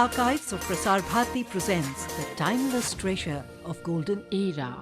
Archives of Prasar Bharati presents the timeless treasure of golden era.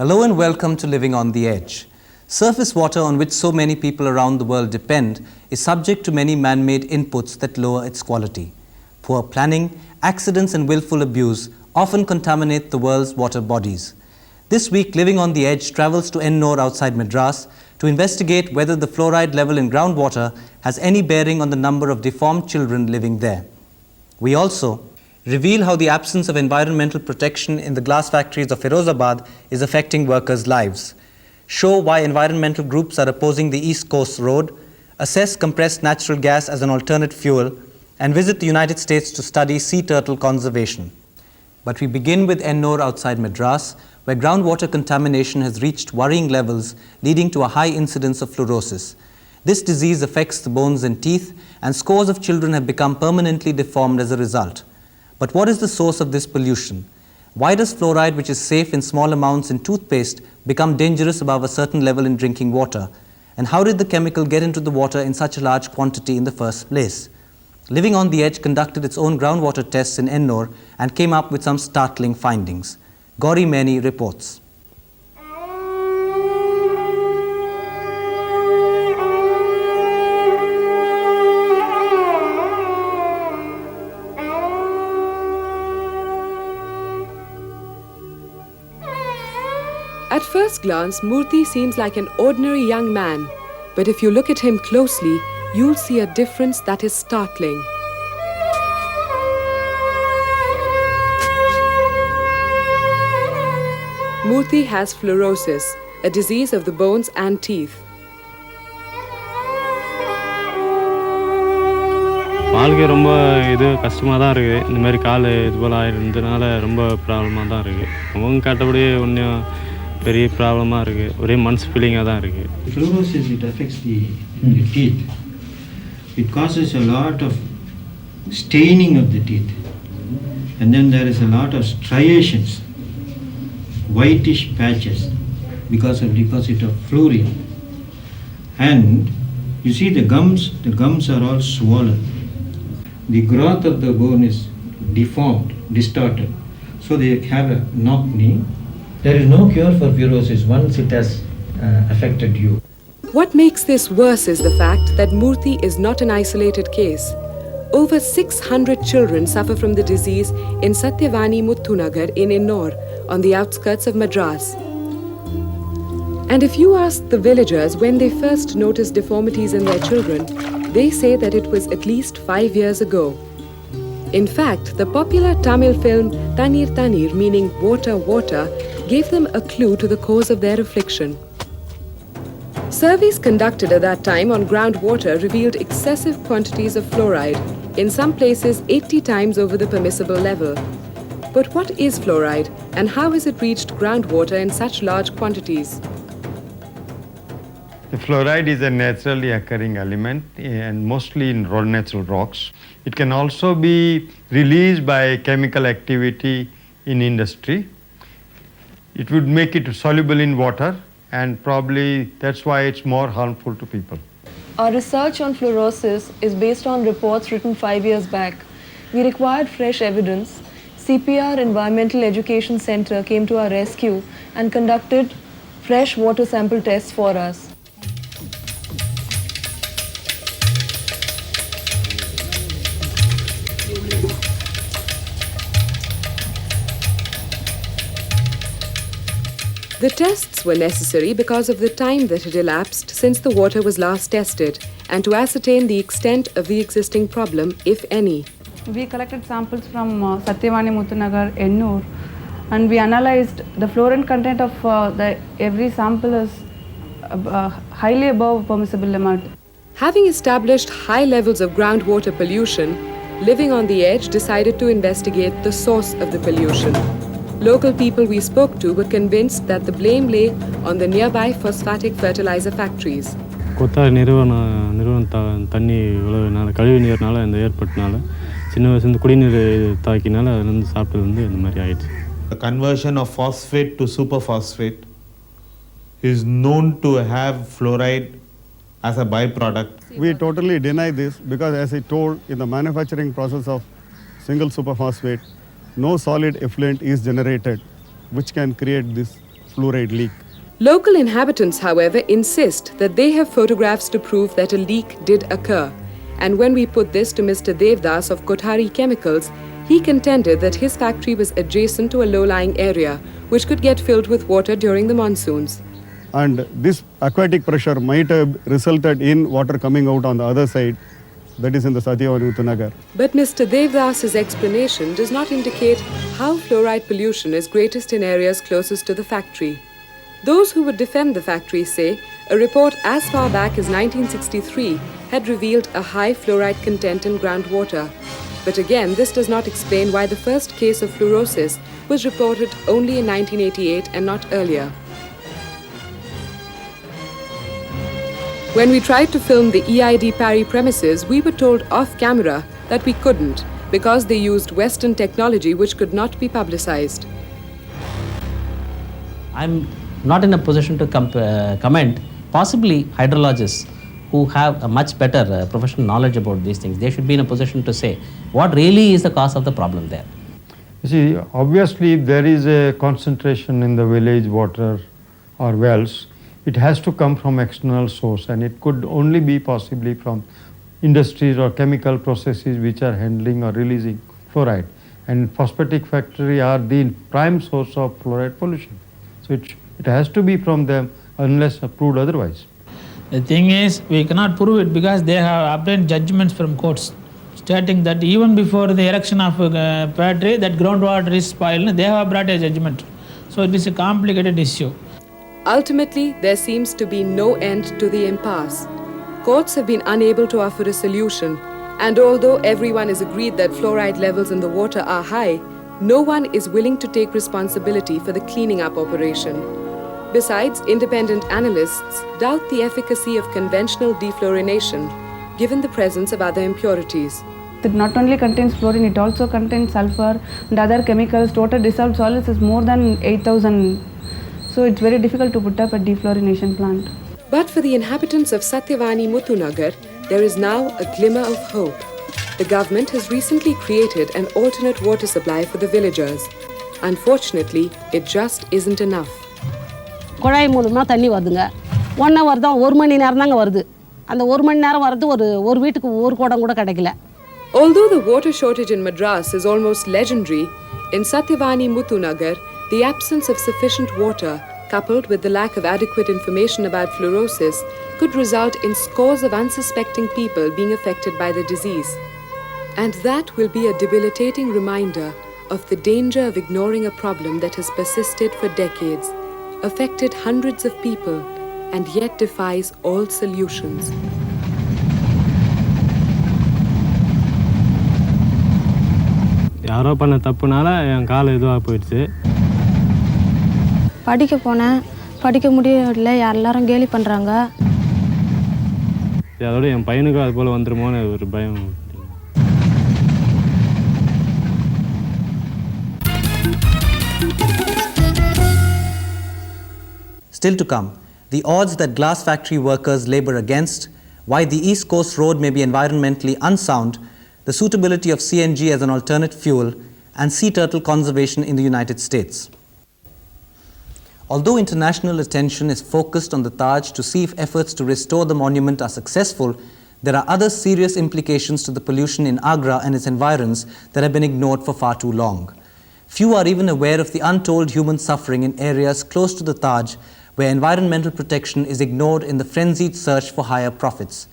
Hello and welcome to Living on the Edge. Surface water, on which so many people around the world depend, is subject to many man-made inputs that lower its quality. Poor planning, accidents and willful abuse often contaminate the world's water bodies. This week, Living on the Edge travels to Ennore outside Madras to investigate whether the fluoride level in groundwater has any bearing on the number of deformed children living there. We also reveal how the absence of environmental protection in the glass factories of Firozabad is affecting workers' lives, show why environmental groups are opposing the East Coast Road, assess compressed natural gas as an alternate fuel, and visit the United States to study sea turtle conservation. But we begin with Ennore outside Madras, where groundwater contamination has reached worrying levels, leading to a high incidence of fluorosis. This disease affects the bones and teeth, and scores of children have become permanently deformed as a result. But what is the source of this pollution? Why does fluoride, which is safe in small amounts in toothpaste, become dangerous above a certain level in drinking water? And how did the chemical get into the water in such a large quantity in the first place? Living on the Edge conducted its own groundwater tests in Ennore and came up with some startling findings. Gauri Meni reports. At first glance, Murthy seems like an ordinary young man, but if you look at him closely, you'll see a difference that is startling. Murthy has fluorosis, a disease of the bones and teeth. வாழ்க்கை ரொம்ப கஷ்டமாக தான் இருக்குது. இந்த மாதிரி கால் இது போல் ஆயிருந்ததுனால ரொம்ப ப்ராப்ளமாக தான் இருக்குது. அவங்க கேட்டபடியே ஒன்றும் பெரிய ப்ராப்ளமாக இருக்குது. ஒரே மனசு ஃபீலிங்காக தான் இருக்குது. Fluorosis, it affects the teeth. It causes a lot of staining of the teeth. And then there is a lot of striations, whitish patches because of deposit of fluorine. And you see the gums are all swollen. The growth of the bone is deformed, distorted. So they have a knock knee. There is no cure for fluorosis once it has affected you. What makes this worse is the fact that Murthy is not an isolated case. Over 600 children suffer from the disease in Satyavani Muthunagar in Ennore, on the outskirts of Madras. And if you ask the villagers when they first noticed deformities in their children, they say that it was at least 5 years ago. In fact, the popular Tamil film Tanir Tanir, meaning water, water, gave them a clue to the cause of their affliction. Surveys conducted at that time on groundwater revealed excessive quantities of fluoride, in some places 80 times over the permissible level. But what is fluoride and how has it reached groundwater in such large quantities? The fluoride is a naturally occurring element and mostly in natural rocks. It can also be released by chemical activity in industry. It would make it soluble in water, and probably that's why it's more harmful to people. Our research on fluorosis is based on reports written 5 years back. We required fresh evidence. CPR Environmental Education Center came to our rescue and conducted fresh water sample tests for us. The tests were necessary because of the time that had elapsed since the water was last tested and to ascertain the extent of the existing problem, if any. We collected samples from Satyavani Muthunagar, Ennore, and we analyzed the fluoride content of every sample is highly above permissible limit. Having established high levels of groundwater pollution, Living on the Edge decided to investigate the source of the pollution. Local people we spoke to were convinced that the blame lay on the nearby phosphatic fertilizer factories. கொத்தாய் நிறுவனம் தண்ணி விளைவுனால கழிவு நீர்னால இந்த ஏற்பட்டனால சின்ன வயசுலேருந்து குடிநீர் தாக்கினால அதுலேருந்து சாப்பிட்டது இந்த மாதிரி ஆயிடுச்சு. The conversion of phosphate to superphosphate is known to have fluoride as a byproduct. We totally deny this because, as I told, in the manufacturing process of single superphosphate, no solid effluent is generated which can create this fluoride leak. Local inhabitants, however, insist that they have photographs to prove that a leak did occur. And when we put this to Mr. Devdas of Kothari Chemicals, he contended that his factory was adjacent to a low-lying area which could get filled with water during the monsoons. And this aquatic pressure might have resulted in water coming out on the other side, that is in the Satyavani Muthunagar. But Mr. Devdas's explanation does not indicate how fluoride pollution is greatest in areas closest to the factory. Those who would defend the factory say a report as far back as 1963 had revealed a high fluoride content in groundwater. But again, this does not explain why the first case of fluorosis was reported only in 1988 and not earlier. When we tried to film the EID Parry premises, we were told off camera that we couldn't because they used Western technology which could not be publicized. I'm not in a position to comment. Possibly hydrologists who have a much better professional knowledge about these things, they should be in a position to say what really is the cause of the problem there. You see, obviously if there is a concentration in the village water or wells, it has to come from external source, and it could only be possibly from industries or chemical processes which are handling or releasing fluoride. And phosphatic factory are the prime source of fluoride pollution. So it has to be from them unless approved otherwise. The thing is, we cannot prove it because they have obtained judgments from courts stating that even before the erection of a factory, that groundwater is spoiled. They have brought a judgment. So it is a complicated issue. Ultimately, there seems to be no end to the impasse. Courts have been unable to offer a solution, and although everyone is agreed that fluoride levels in the water are high, no one is willing to take responsibility for the cleaning up operation. Besides, independent analysts doubt the efficacy of conventional defluorination, given the presence of other impurities. It not only contains fluorine, it also contains sulfur and other chemicals. Total dissolved solids is more than 8,000. So it's very difficult to put up a defluorination plant. But for the inhabitants of Satyavani Muthunagar, there is now a glimmer of hope. The government has recently created an alternate water supply for the villagers. Unfortunately, it just isn't enough. குழாய் மூலமாக தண்ணி வருதுங்க 1 hour தான் 1 மணி நேரம் தாங்க வருது அந்த 1 மணி நேரம் வரது ஒரு வீட்டுக்கு ஒரு குடம் கூட கிடைக்கல. Although the water shortage in Madras is almost legendary, in Satyavani Muthunagar, the absence of sufficient water, coupled with the lack of adequate information about fluorosis, could result in scores of unsuspecting people being affected by the disease. And that will be a debilitating reminder of the danger of ignoring a problem that has persisted for decades, affected hundreds of people, and yet defies all solutions. யாரோ பண்ண தப்புனால என் கால் இதுவாக போயிடுச்சு. படிக்க போனேன், படிக்க முடியல, எல்லாரும் கேலி பண்ணுறாங்க. அதோட என் பையனுக்கும் அது போல் வந்துருமோன்னு ஒரு பயம். Still to come, the odds that glass factory workers labor against, why the East Coast Road may be environmentally unsound, the suitability of CNG as an alternate fuel, and sea turtle conservation in the United States. Although international attention is focused on the Taj to see if efforts to restore the monument are successful, there are other serious implications to the pollution in Agra and its environs that have been ignored for far too long. Few are even aware of the untold human suffering in areas close to the Taj, where environmental protection is ignored in the frenzied search for higher profits.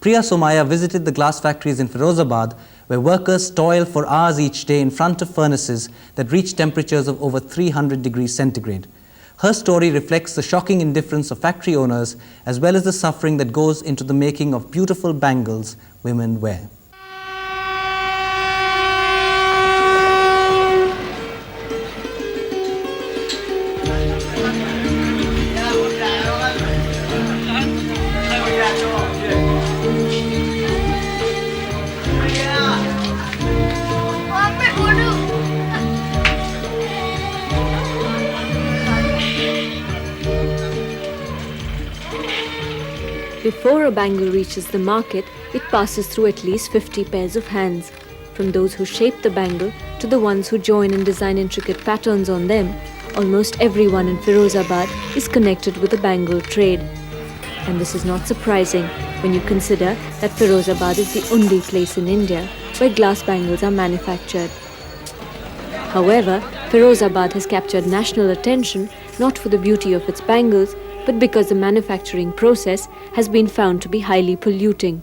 Priya Somaya visited the glass factories in Firozabad, where workers toil for hours each day in front of furnaces that reach temperatures of over 300 degrees centigrade. Her story reflects the shocking indifference of factory owners, as well as the suffering that goes into the making of beautiful bangles women wear. Before a bangle reaches the market, it passes through at least 50 pairs of hands, from those who shape the bangle to the ones who join and design intricate patterns on them. Almost everyone in Firozabad is connected with the bangle trade. And this is not surprising when you consider that Firozabad is the only place in India where glass bangles are manufactured. However, Firozabad has captured national attention not for the beauty of its bangles, but because the manufacturing process has been found to be highly polluting.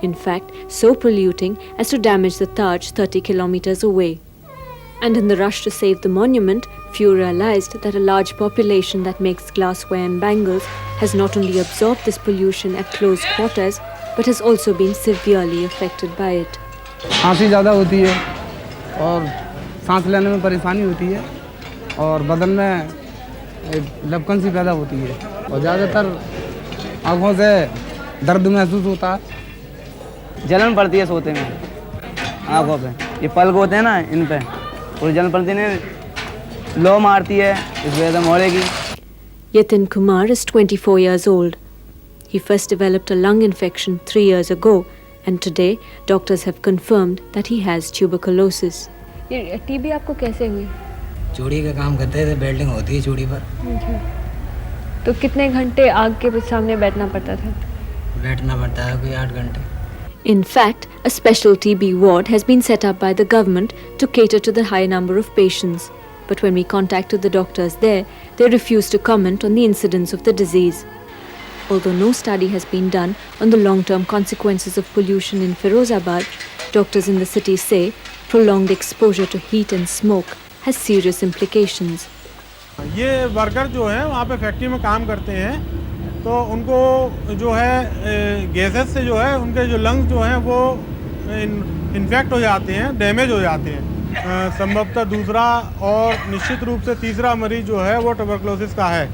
In fact, so polluting as to damage the Taj 30 kilometers away. And in the rush to save the monument, few realized that a large population that makes glassware and bangles has not only absorbed this pollution at close quarters, but has also been severely affected by it. खांसी ज़्यादा होती है और सांस लेने में परेशानी होती है और बदन में लपकन सी पैदा होती है और ज़्यादातर आँखों से दर्द महसूस होता है, जलन पड़ती है सोते में आँखों पे, ये पलक होते हैं ना इन पे और जलन पड़ती है, लो मारती है, इस वजह से मोड़ेगी. Yatin Kumar is 24 years old. He first developed a lung infection 3 years ago, and today doctors have confirmed that he has tuberculosis. ये टीबी आपको कैसे हुई? चूड़ी का काम करते थे, बेल्डिंग होती है चूड़ी पर. तो कितने घंटे आग के सामने बैठना पड़ता था? बैठना पड़ता है कोई 8 घंटे. In fact, a special TB ward has been set up by the government to cater to the high number of patients. But when we contacted the doctors there, they refused to comment on the incidence of the disease. Although no study has been done on the long-term consequences of pollution in Firozabad, doctors in the city say prolonged exposure to heat and smoke has serious implications. ये worker जो हैं वहाँ पे factory में काम करते हैं तो उनको जो है गैसेस से जो है उनके जो लंग्स जो हैं वो इन्फेक्ट हो जाते हैं, डैमेज हो जाते हैं. संभवतः दूसरा और निश्चित रूप से तीसरा मरीज जो है वो ट्यूबरकुलोसिस का है.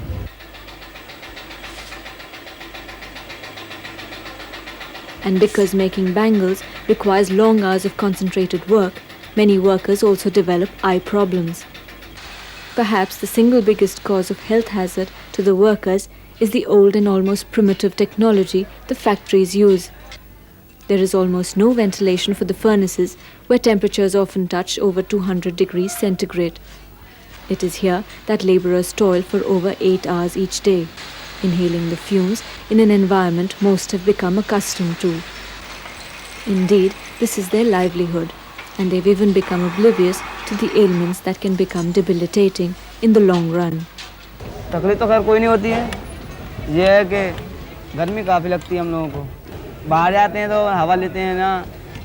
And because making bangles requires long hours of concentrated work, many workers also develop eye problems. Perhaps the single biggest cause of health hazard to the workers is the old and almost primitive technology the factories use. There is almost no ventilation for the furnaces, where temperatures often touch over 200 degrees centigrade. It is here that laborers toil for over 8 hours each day, inhaling the fumes in an environment most have become accustomed to. Indeed, this is their livelihood, and they've even become oblivious to the ailments that can become debilitating in the long run. तकलीफ तो खैर कोई नहीं होती है, ये है कि गर्मी काफ़ी लगती है हम लोगों को. बाहर जाते हैं तो हवा लेते हैं ना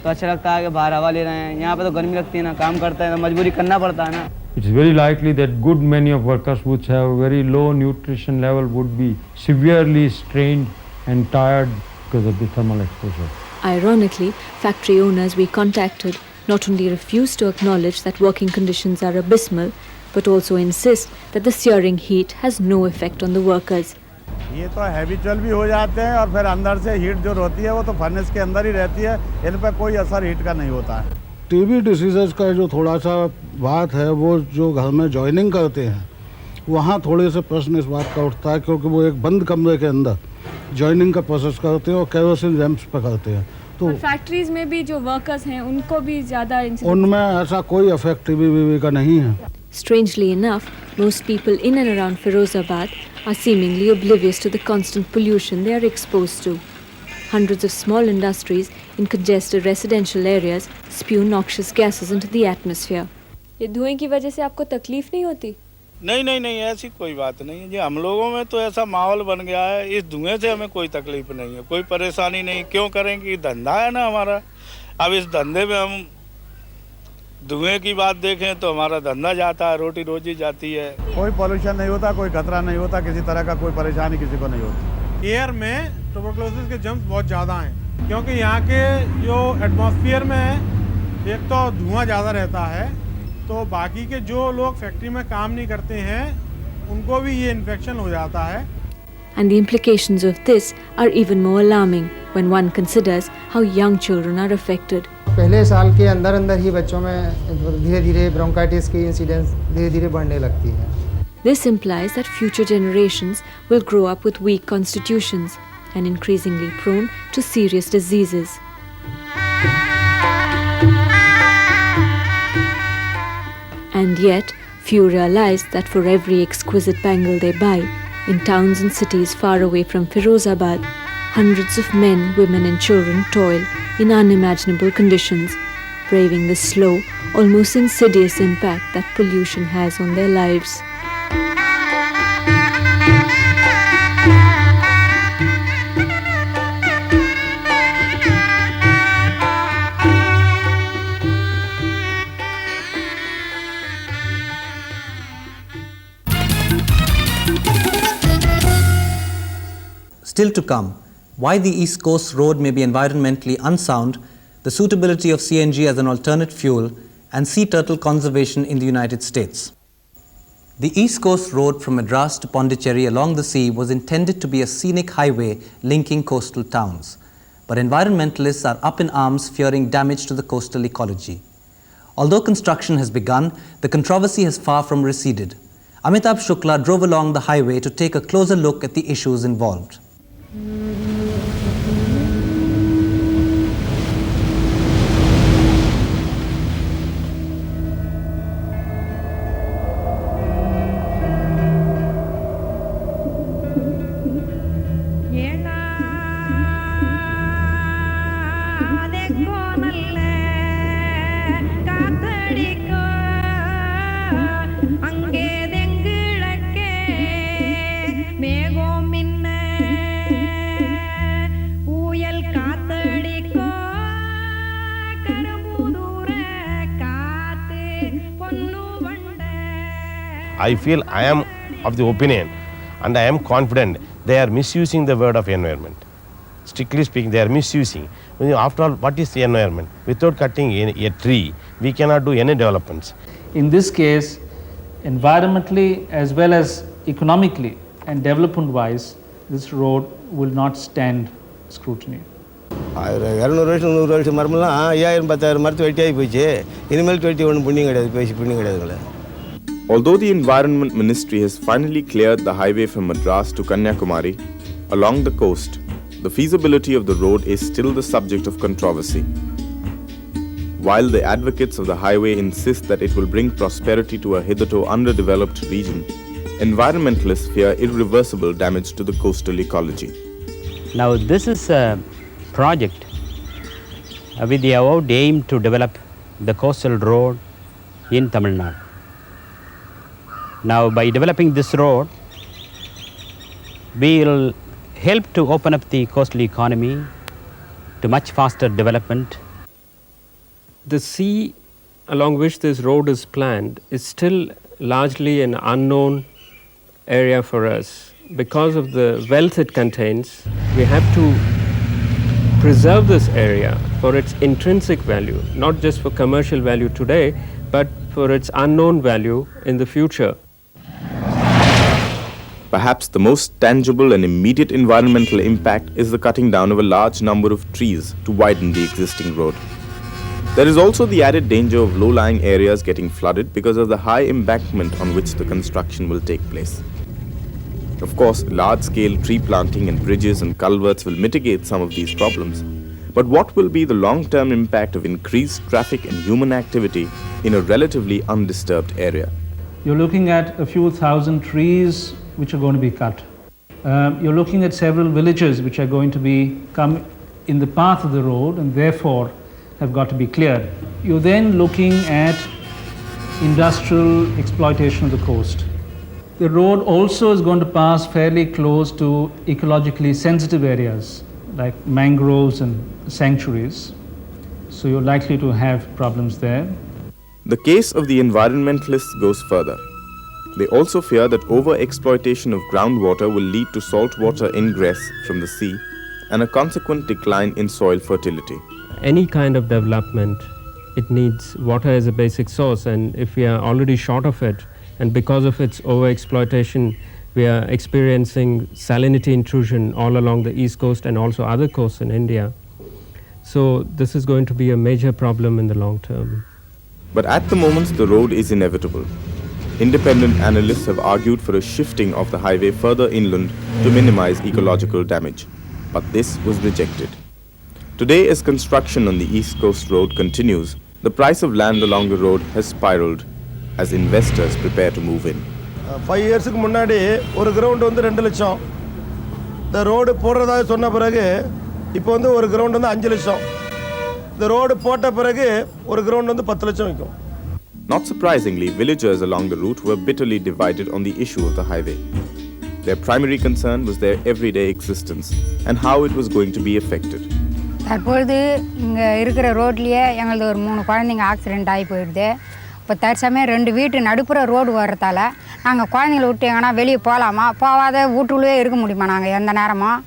तो अच्छा लगता है कि बाहर हवा ले रहे हैं. यहाँ पे तो गर्मी लगती है ना, काम करता है तो मजबूरी करना पड़ता है ना. It's very likely that good many of workers which have a very low nutrition level would be severely strained and tired because of the thermal exposure. Ironically, factory owners we contacted not only refuse to acknowledge that working conditions are abysmal, but also insist that the searing heat has no effect on the workers. ये तो habitual भी हो जाते हैं और फिर अंदर से हीट जो होती है वो तो फर्नेस के अंदर ही रहती है, इन पर कोई असर हीट का नहीं होता है. टीबी डिसीज़ का जो थोड़ा सा बात है वो जो घर में जॉइनिंग करते हैं वहाँ थोड़े से प्रश्न इस बात का उठता है क्योंकि वो एक बंद कमरे के अंदर जॉइनिंग का प्रोसेस करते हैं और केरोसिन लैंप्स पर करते हैं. तो फैक्ट्रीज में भी जो वर्कर्स हैं उनको भी ज़्यादा उनमें ऐसा कोई इफेक्ट टीबी का नहीं है. Strangely enough, most people in and around Firozabad are seemingly oblivious to the constant pollution they are exposed to. Hundreds of small industries in congested residential areas spew noxious gases into the atmosphere. ये धुएं की वजह से आपको तकलीफ नहीं होती? नहीं नहीं नहीं, ऐसी कोई बात नहीं है जी। हम लोगों में तो ऐसा माहौल बन गया है, इस धुएं से हमें कोई तकलीफ नहीं है, कोई परेशानी नहीं। क्यों करेंगे, धंधा है ना हमारा। अब इस धंधे में हम धुएं की बात देखें तो हमारा धंधा जाता है, रोटी रोजी जाती है। कोई पॉल्यूशन नहीं होता, कोई खतरा नहीं होता, किसी तरह का कोई परेशानी किसी को नहीं होती। एयर में ट्यूबरकुलोसिस के जम्स बहुत ज़्यादा हैं, क्योंकि यहाँ के जो एटमॉस्फेयर में एक तो धुआं ज़्यादा रहता है, तो बाकी के जो लोग फैक्ट्री में काम नहीं करते हैं उनको भी ये इन्फेक्शन हो जाता है। And the implications of this are even more alarming when one considers how young children are affected. पहले साल के अंदर अंदर ही बच्चों में धीरे धीरे ब्रोंकाइटिस की इंसिडेंस धीरे धीरे बढ़ने लगती है। This implies that future generations will grow up with weak constitutions and increasingly prone to serious diseases. And yet, few realize that for every exquisite bangle they buy, in towns and cities far away from Firozabad, hundreds of men, women and children toil in unimaginable conditions, braving the slow, almost insidious impact that pollution has on their lives. Still to come, why the East Coast Road may be environmentally unsound, the suitability of CNG as an alternate fuel, and sea turtle conservation in the United States. The East Coast Road from Madras to Pondicherry along the sea was intended to be a scenic highway linking coastal towns. But environmentalists are up in arms fearing damage to the coastal ecology. Although construction has begun, the controversy has far from receded. Amitabh Shukla drove along the highway to take a closer look at the issues involved. I feel I am of the opinion and I am confident they are misusing the word of environment. Strictly speaking, they are misusing. After all, what is the environment? Without cutting a tree, we cannot do any developments. In this case, environmentally as well as economically and development wise, this road will not stand scrutiny. Although the Environment Ministry has finally cleared the highway from Madras to Kanyakumari, along the coast, the feasibility of the road is still the subject of controversy. While the advocates of the highway insist that it will bring prosperity to a hitherto underdeveloped region, environmentalists fear irreversible damage to the coastal ecology. Now, this is a project with the avowed aim to develop the coastal road in Tamil Nadu. Now, by developing this road, we will help to open up the coastal economy to much faster development. The sea along which this road is planned is still largely an unknown area for us. Because of the wealth it contains, we have to preserve this area for its intrinsic value, not just for commercial value today, but for its unknown value in the future. Perhaps the most tangible and immediate environmental impact is the cutting down of a large number of trees to widen the existing road. There is also the added danger of low-lying areas getting flooded because of the high embankment on which the construction will take place. Of course, large-scale tree planting and bridges and culverts will mitigate some of these problems. But what will be the long-term impact of increased traffic and human activity in a relatively undisturbed area? You're looking at a few thousand trees which are going to be cut. You're looking at several villages which are going to come in the path of the road and therefore have got to be cleared. You're then looking at industrial exploitation of the coast. The road also is going to pass fairly close to ecologically sensitive areas like mangroves and sanctuaries, so you're likely to have problems there. The case of the environmentalists goes further. They also fear that over-exploitation of groundwater will lead to saltwater ingress from the sea and a consequent decline in soil fertility. Any kind of development, it needs water as a basic source, and if we are already short of it, and because of its over-exploitation, we are experiencing salinity intrusion all along the east coast and also other coasts in India. So this is going to be a major problem in the long term. But at the moment, the road is inevitable. Independent analysts have argued for a shifting of the highway further inland to minimize ecological damage. But this was rejected. Today, as construction on the East Coast Road continues, the price of land along the road has spiraled as investors prepare to move in. 5 years முன்னாடி ஒரு ground வந்து 2 லட்சம். இந்த road போடுறதா சொன்ன பிறகு இப்போ வந்து ஒரு கிரவுண்ட் வந்து 5 லட்சம். இந்த ரோடு போட்ட பிறகு ஒரு கிரவுண்ட் வந்து 10 லட்சம் விக்கும். Not surprisingly, villagers along the route were bitterly divided on the issue of the highway. Their primary concern was their everyday existence and how it was going to be affected. தற்பொழுது இங்கே இருக்கிற ரோட்லேயே எங்களது ஒரு 3 குழந்தைங்க ஆக்சிடெண்ட் ஆகி போயிடுது. இப்போ தற்சமயம் 2 வீட்டு நடுப்புற ரோடு வர்றதால நாங்கள் குழந்தைங்கள விட்டு எங்கன்னா வெளியே போகலாமா, போகாத வீட்டுக்குள்ளே இருக்க முடியுமா நாங்கள் எந்த நேரமும்.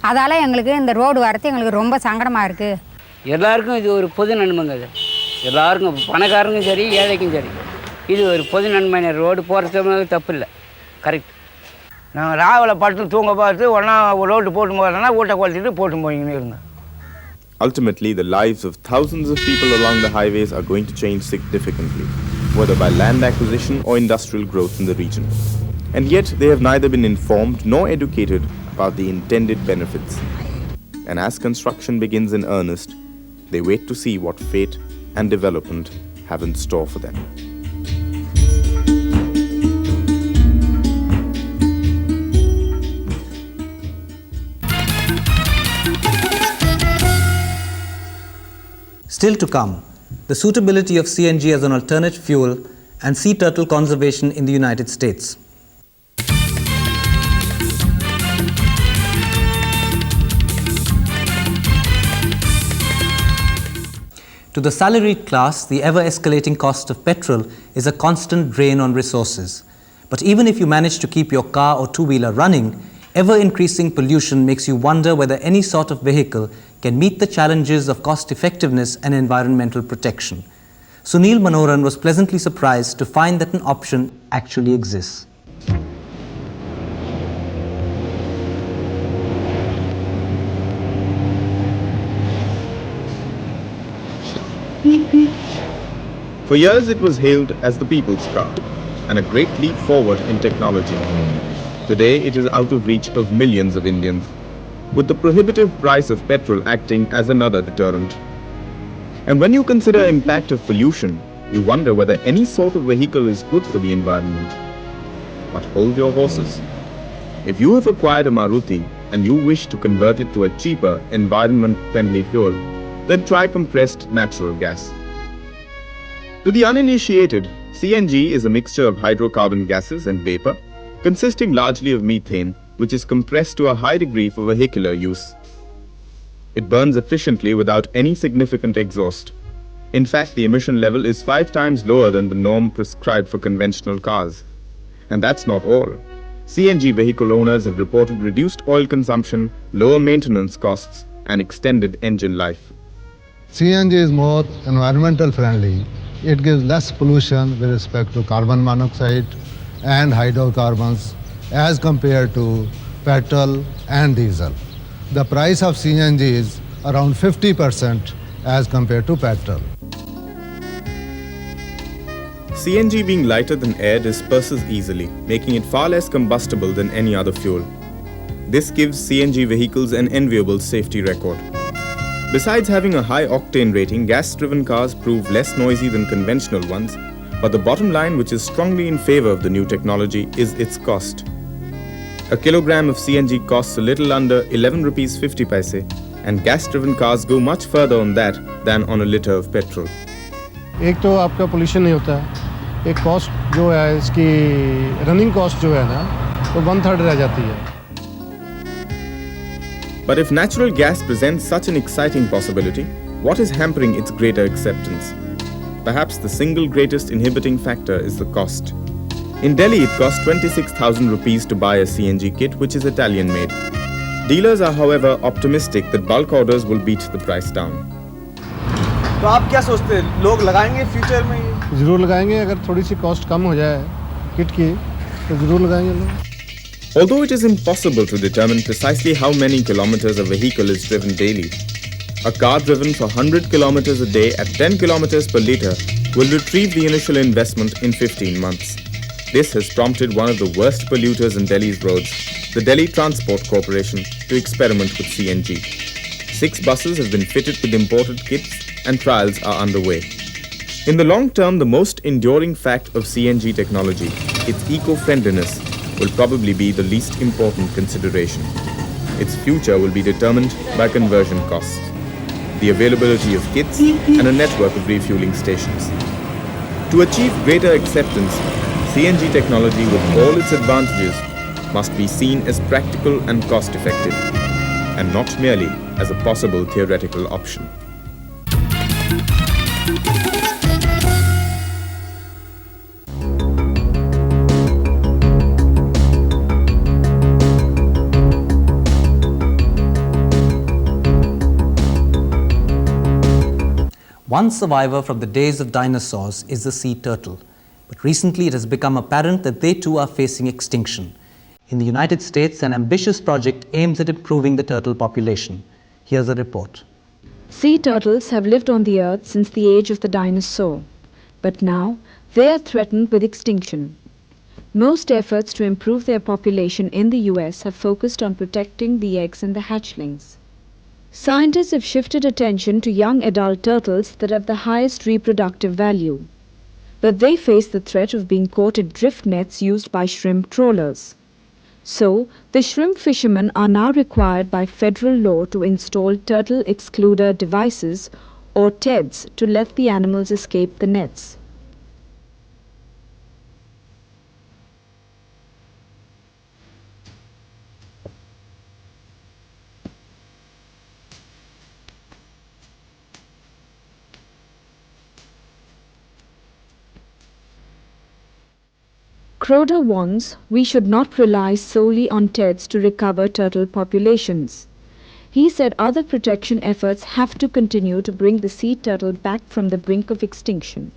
அதால் எங்களுக்கு இந்த ரோடு வரது எங்களுக்கு ரொம்ப சங்கடமாக இருக்குது. எல்லாருக்கும் இது ஒரு பொது நன்மைங்க. இது எல்லாருக்கும், பணக்காரங்களும் சரி ஏழைக்கும் சரி, இது ஒரு பொது நன்மை. ரோடு போகிறது தப்பு இல்லை, கரெக்ட். நாங்கள் ராவில் படுத்து தூங்க பார்த்து ஒன்றா ரோடு போட்டு போகிறோன்னா ஊட்ட குழச்சிட்டு போட்டு போயிங்கன்னு இருந்தோம். Ultimately, the lives of thousands of people along the highways are going to change significantly, whether by land acquisition or industrial growth in the region. And yet, they have neither been informed nor educated about the intended benefits. And as construction begins in earnest, they wait to see what fate and development have in store for them. Still to come, the suitability of CNG as an alternate fuel and sea turtle conservation in the United States. To the salaried class, the ever-escalating cost of petrol is a constant drain on resources. But even if you manage to keep your car or two-wheeler running, ever-increasing pollution makes you wonder whether any sort of vehicle can meet the challenges of cost-effectiveness and environmental protection. Sunil Manoran was pleasantly surprised to find that an option actually exists. For years, it was hailed as the people's car and a great leap forward in technology. Today, it is out of reach of millions of Indians, with the prohibitive price of petrol acting as another deterrent. And when you consider impact of pollution, you wonder whether any sort of vehicle is good for the environment. But hold your horses. If you have acquired a Maruti and you wish to convert it to a cheaper, environment-friendly fuel, then try compressed natural gas. To the uninitiated, CNG is a mixture of hydrocarbon gases and vapor, consisting largely of methane, which is compressed to a high degree for vehicular use. It burns efficiently without any significant exhaust. In fact, the emission level is 5 times lower than the norm prescribed for conventional cars. And that's not all. CNG vehicle owners have reported reduced oil consumption, lower maintenance costs, and extended engine life. CNG is more environmental friendly. It gives less pollution with respect to carbon monoxide and hydrocarbons as compared to petrol and diesel. The price of CNG is around 50% as compared to petrol. CNG being lighter than air disperses easily, making it far less combustible than any other fuel. This gives CNG vehicles an enviable safety record. Besides having a high octane rating, gas-driven cars prove less noisy than conventional ones, but the bottom line, which is strongly in favor of the new technology, is its cost. A kilogram of CNG costs a little under 11 rupees 50 paise, and gas-driven cars go much further on that than on a liter of petrol. एक तो आपका pollution नहीं होता है, एक cost जो है इसकी रनिंग कॉस्ट जो है ना तो 1/3 रह जाती है. But if natural gas presents such an exciting possibility, what is hampering its greater acceptance? Perhaps the single greatest inhibiting factor is the cost. In Delhi, it costs 26,000 rupees to buy a CNG kit, which is Italian made. Dealers are, however, optimistic that bulk orders will beat the price down. तो आप क्या सोचते हैं, लोग लगाएंगे future में ये? ज़रूर लगाएंगे, अगर थोड़ी सी कॉस्ट कम हो जाए किट की तो ज़रूर लगाएंगे लोग. Although it is impossible to determine precisely how many kilometers a vehicle is driven daily, a car driven for 100 kilometers a day at 10 kilometers per litre will retrieve the initial investment in 15 months. This has prompted one of the worst polluters in Delhi's roads, the Delhi Transport Corporation, to experiment with CNG. 6 buses have been fitted with imported kits and trials are underway. In the long term, the most enduring fact of CNG technology, its eco-friendliness, will probably be the least important consideration. Its future will be determined by conversion costs, the availability of kits, and a network of refueling stations. To achieve greater acceptance, CNG technology with all its advantages must be seen as practical and cost-effective, and not merely as a possible theoretical option. One survivor from the days of dinosaurs is the sea turtle. But recently it has become apparent that they too are facing extinction. In the United States, an ambitious project aims at improving the turtle population. Here's a report. Sea turtles have lived on the earth since the age of the dinosaur, but now they are threatened with extinction. Most efforts to improve their population in the US have focused on protecting the eggs and the hatchlings. Scientists have shifted attention to young adult turtles that have the highest reproductive value. But they face the threat of being caught in drift nets used by shrimp trawlers. So, the shrimp fishermen are now required by federal law to install turtle excluder devices, or TEDs, to let the animals escape the nets. Crowder warns we should not rely solely on TEDs to recover turtle populations. He said other protection efforts have to continue to bring the sea turtle back from the brink of extinction.